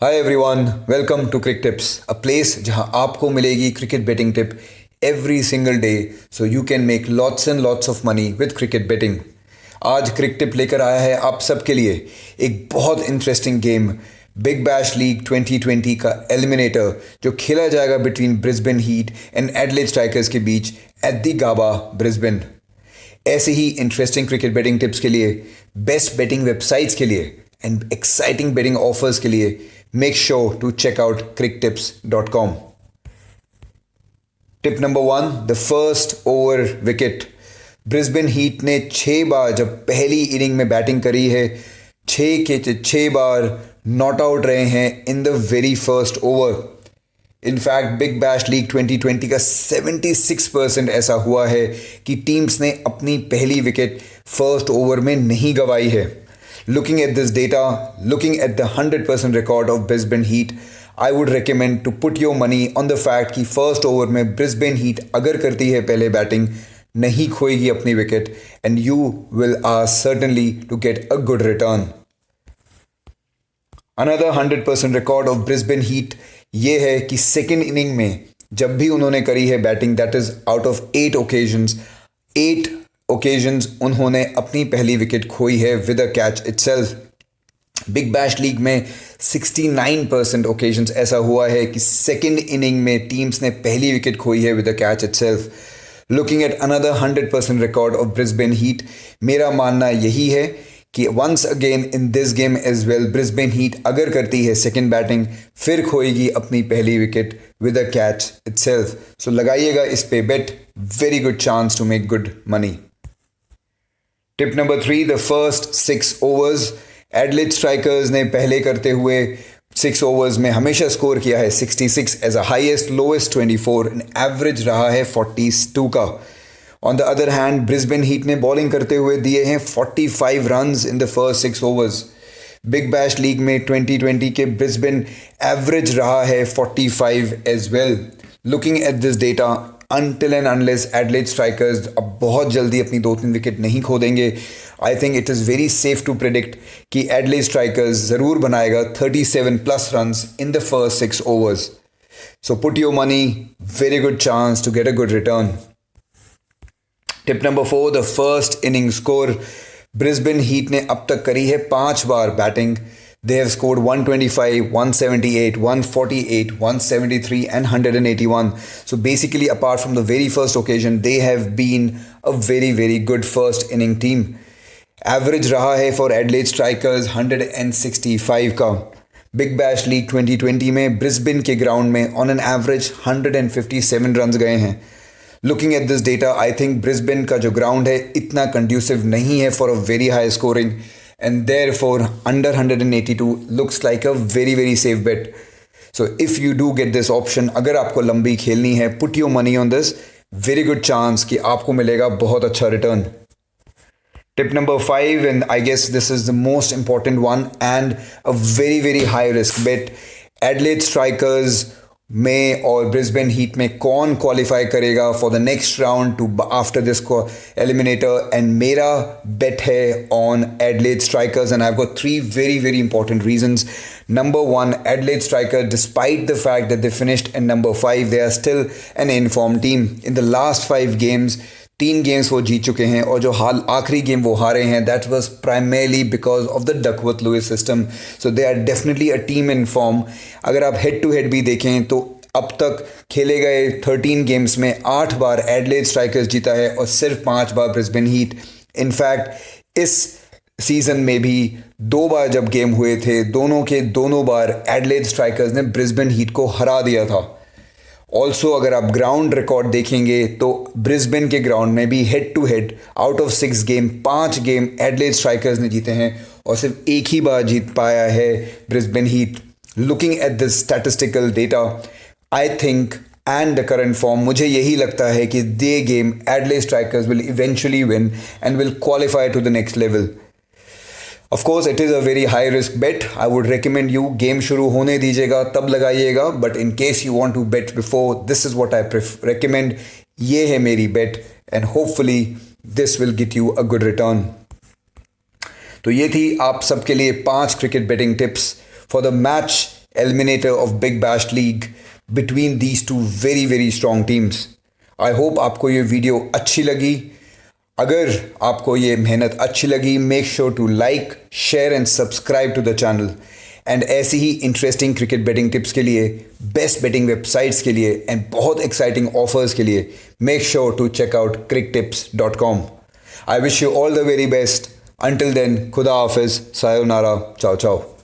Hi everyone, welcome to crick tips, a place जहां आपको मिलेगी cricket betting tip every single day so you can make lots and lots of money with cricket betting. आज crick tip लेकर आया है आप सबके लिए एक बहुत interesting game, big Bash league 2020 का एलिमिनेटर जो खेला जाएगा between Brisbane heat and Adelaide strikers के बीच एट द गाबा ब्रिस्बेन। ऐसे ही इंटरेस्टिंग क्रिकेट बेटिंग टिप्स के लिए, बेस्ट बेटिंग वेबसाइट्स के लिए एंड एक्साइटिंग बेटिंग ऑफर्स के लिए make sure to check out cricktips.com। Tip number 1, the first over wicket. Brisbane Heat ने 6 बार जब पहली इनिंग में बैटिंग करी है, 6 के 6 बार नॉट आउट रहे हैं in the very first over. In fact big Bash league 2020 का 76% ऐसा हुआ है कि टीम्स ने अपनी पहली विकेट फर्स्ट ओवर में नहीं गंवाई है। Looking at this data, looking at the 100% record of Brisbane Heat, I would recommend to put your money on the fact कि फर्स्ट ओवर में Brisbane Heat अगर करती है पहले बैटिंग, नहीं खोएगी अपनी wicket and you will are certainly to get a good return. Another 100% record of Brisbane Heat ये है कि सेकेंड इनिंग में जब भी उन्होंने करी है batting, that is out of 8 occasions, 8 occasions उन्होंने अपनी पहली विकेट खोई है with a catch itself. Big Bash League में 69% ओकेजन्स ऐसा हुआ है कि सेकेंड इनिंग में टीम्स ने पहली विकेट खोई है with a catch itself. Looking at another 100% record of Brisbane Heat, मेरा मानना यही है कि once again in this game as well Brisbane Heat अगर करती है सेकेंड बैटिंग फिर खोएगी अपनी पहली wicket with a catch itself. So लगाइएगा इस पे bet, very good chance to make good money. Tip number 3, the first 6 overs. Adelaide Strikers ने पहले करते हुए 6 ओवर्स में हमेशा स्कोर किया है 66 as a highest, lowest 24 and average रहा है 42 का। On the other hand Brisbane Heat ने बॉलिंग करते हुए दिए हैं 45 runs in the first 6 overs. Big Bash League में 2020 के ब्रिस्बेन एवरेज रहा है 45 as well. Looking at this data, until and unless Adelaide Strikers अब बहुत जल्दी अपनी 2-3 विकेट नहीं खो देंगे, I think it is very safe to predict कि एडिलेड स्ट्राइकर्स ज़रूर बनाएगा 37+ runs in the first 6 overs. So put your money, very good chance to get a good return. Tip number 4, the first inning score. Brisbane Heat ने अब तक करी है 5 बार batting. They have scored 125, 178, 148, 173 and 181. So basically apart from the very first occasion, they have been a very good first inning team. Average रहा है for Adelaide Strikers 165 का। Big Bash league 2020 में ब्रिस्बेन के ग्राउंड में on an average 157 runs गए हैं। Looking at this data, I think Brisbane का जो ग्राउंड है इतना कंड्यूसिव नहीं है for a very high scoring and therefore under 182 looks like a very safe bet. So if you do get this option, अगर आपको लंबी खेलनी है, put your money on this, very good chance कि आपको मिलेगा बहुत अच्छा return. Tip number 5, and I guess this is the most important one and a very high risk bet. Adelaide Strikers में और ब्रिस्बेन हीट में कौन क्वालिफाई करेगा for the next round to after this eliminator, and मेरा बेट है on Adelaide strikers and I have got 3 very important reasons. Number 1, Adelaide Striker, despite the fact that they finished in number 5, they are still an informed team. In the last 5 games, 3 games वो जीत चुके हैं और जो हाल आखिरी game वो हारे हैं, that was primarily because of the Duckworth Lewis system. So they are definitely a team in form. अगर आप हेड टू हेड भी देखें तो अब तक खेले गए 13 गेम्स में 8 बार एडिलेड स्ट्राइकर्स जीता है और सिर्फ 5 बार ब्रिस्बेन हीट। इनफैक्ट इस सीजन में भी 2 बार जब गेम हुए थे, दोनों के दोनों बार एडिलेड स्ट्राइकर्स ने ब्रिस्बेन हीट को हरा दिया था। ऑल्सो अगर आप ग्राउंड रिकॉर्ड देखेंगे तो ब्रिस्बेन के ग्राउंड में भी head to head out of 6 game 5 game Adelaide Strikers ने जीते हैं और सिर्फ एक ही बार जीत पाया है Brisbane Heat. Looking at this statistical data, I think and the current form, मुझे यही लगता है कि the game Adelaide Strikers will eventually win and will qualify to the next level. Of course it is a very high risk bet. I would recommend you game शुरू होने दीजिएगा तब लगाइएगा, but in case you want to bet before, this is what I recommend. ये है मेरी bet and hopefully this will get you a good return. तो ये थी आप सबके लिए 5 cricket betting tips for the match eliminator of Big Bash League between these two very very strong teams. I hope आपको ये वीडियो अच्छी लगी. अगर आपको ये मेहनत अच्छी लगी, make sure to like, share and subscribe to the channel. And ऐसी ही इंटरेस्टिंग क्रिकेट बेटिंग टिप्स के लिए, बेस्ट बेटिंग वेबसाइट्स के लिए एंड बहुत एक्साइटिंग ऑफर्स के लिए make sure to check out cricktips.com. I wish you all the very best. Until then, Khuda Hafiz, Sayonara, ciao ciao.